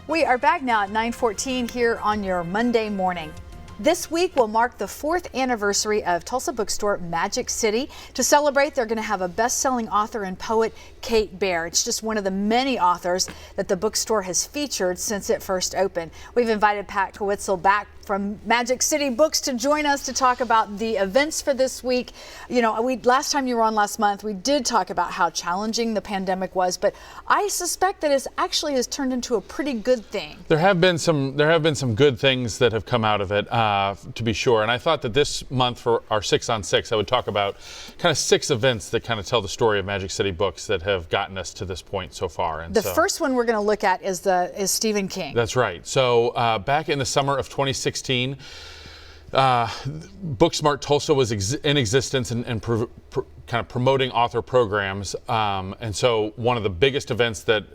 We are back now at 9:14 here on your Monday morning. This week will mark the 4th anniversary of Tulsa Bookstore Magic City. To celebrate, they're going to have a best-selling author and poet, Kate Baer. It's just one of the many authors that the bookstore has featured since it first opened. We've invited Pat Cawiezell back from Magic City Books to join us to talk about the events for this week. You know, last time you were on last month, we did talk about how challenging the pandemic was, but I suspect that it actually has turned into a pretty good thing. There have been some good things that have come out of it, to be sure. And I thought that this month for our 6 on 6, I would talk about kind of 6 events that kind of tell the story of Magic City Books that have gotten us to this point so far. And the first one we're going to look at is Stephen King. That's right. So back in the summer of 2016, Booksmart Tulsa was in existence and kind of promoting author programs. And so one of the biggest events that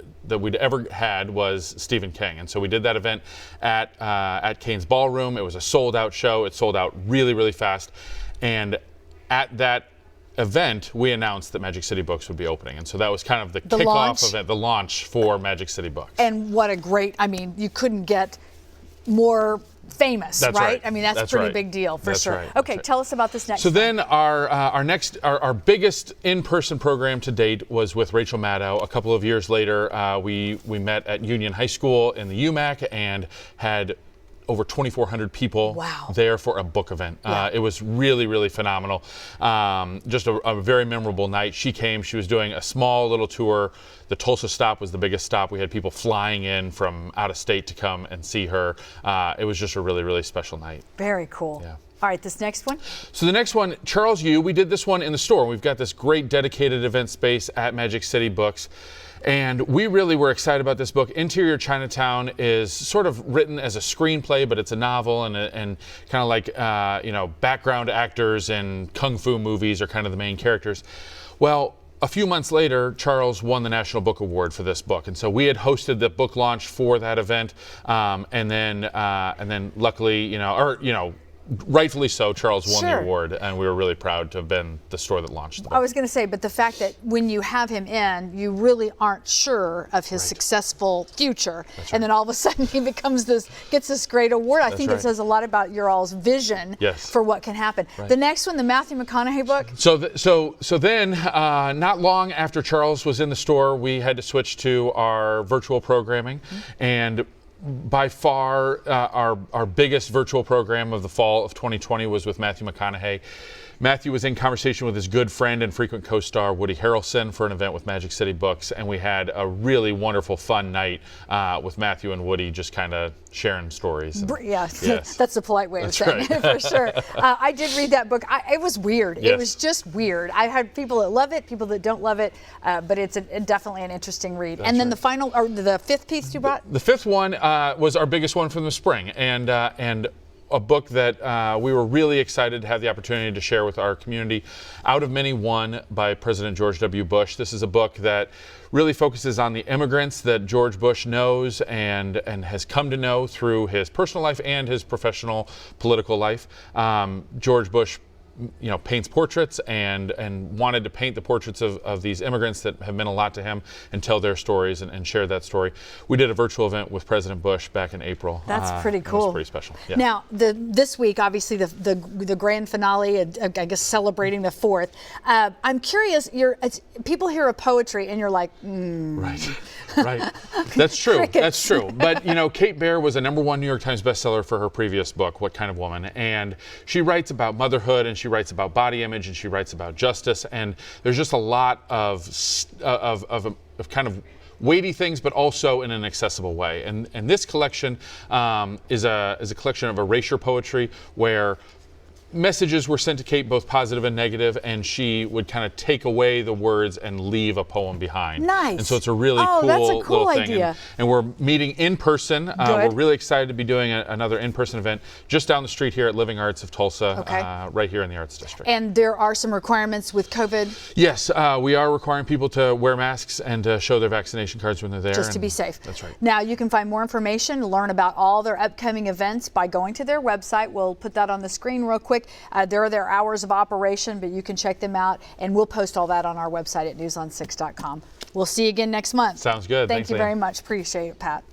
we'd ever had was Stephen King. And so we did that event at Kane's Ballroom. It was a sold out show. It sold out really, really fast. And at that event, we announced that Magic City Books would be opening. And so that was kind of the kickoff event, the launch for Magic City Books. And what a great, I mean, you couldn't get more famous, right? I mean, that's a pretty big deal for sure. Right. Okay, tell us about this next So one. then our biggest in-person program to date was with Rachel Maddow. A couple of years later, we met at Union High School in the UMAC and had over 2,400 people there for a book event. It was really, really phenomenal. Just a very memorable night. She came, she was doing a small little tour. The Tulsa stop was the biggest stop. We had people flying in from out of state to come and see her. It was just a really, really special night. Very cool. Yeah. All right, this next one? So the next one, Charles Yu, we did this one in the store. We've got this great dedicated event space at Magic City Books. And we really were excited about this book. Interior Chinatown is sort of written as a screenplay, but it's a novel, and kind of like background actors in kung fu movies are kind of the main characters. Well, a few months later, Charles won the National Book Award for this book, and so we had hosted the book launch for that event, and then luckily, rightfully so, Charles won the award, and we were really proud to have been the store that launched the book. I was going to say, but the fact that when you have him in, you really aren't sure of his successful future, and then all of a sudden he gets this great award. I think it says a lot about your all's vision for what can happen. The next one, the Matthew McConaughey book. So then, not long after Charles was in the store, we had to switch to our virtual programming, and by far, our biggest virtual program of the fall of 2020 was with Matthew McConaughey. Matthew was in conversation with his good friend and frequent co-star Woody Harrelson for an event with Magic City Books, and we had a really wonderful, fun night with Matthew and Woody just kind of sharing stories. Yes, that's the polite way of saying it, for sure. I did read that book. It was weird. It was just weird. I had people that love it, people that don't love it, but it's definitely an interesting read. And then the final, or the 5th piece you brought? The 5th one was our biggest one from the spring, and a book that we were really excited to have the opportunity to share with our community. Out of Many One by President George W. Bush. This is a book that really focuses on the immigrants that George Bush knows and has come to know through his personal life and his professional political life. George Bush paints portraits and wanted to paint the portraits of these immigrants that have meant a lot to him and tell their stories and share that story. We did a virtual event with President Bush back in April. That's pretty cool. It was pretty special. Yeah. Now, this week, obviously, the grand finale, I guess celebrating the 4th. I'm curious, people hear of poetry and you're like, Right. That's true. That's true. But, Kate Baer was a #1 New York Times bestseller for her previous book, What Kind of Woman? And she writes about motherhood, and she writes about body image, and she writes about justice. And there's just a lot of kind of weighty things, but also in an accessible way. And this collection is a collection of erasure poetry where messages were sent to Kate, both positive and negative, and she would kind of take away the words and leave a poem behind. Nice. And so it's a really cool little thing. Idea. And we're meeting in person. We're really excited to be doing another in-person event just down the street here at Living Arts of Tulsa, right here in the Arts District. And there are some requirements with COVID? Yes, we are requiring people to wear masks and to show their vaccination cards when they're there. Just to be safe. That's right. Now, you can find more information, learn about all their upcoming events by going to their website. We'll put that on the screen real quick. There are their hours of operation, but you can check them out, and we'll post all that on our website at newson6.com. We'll see you again next month. Sounds good. Thank you very much. Appreciate it, Pat.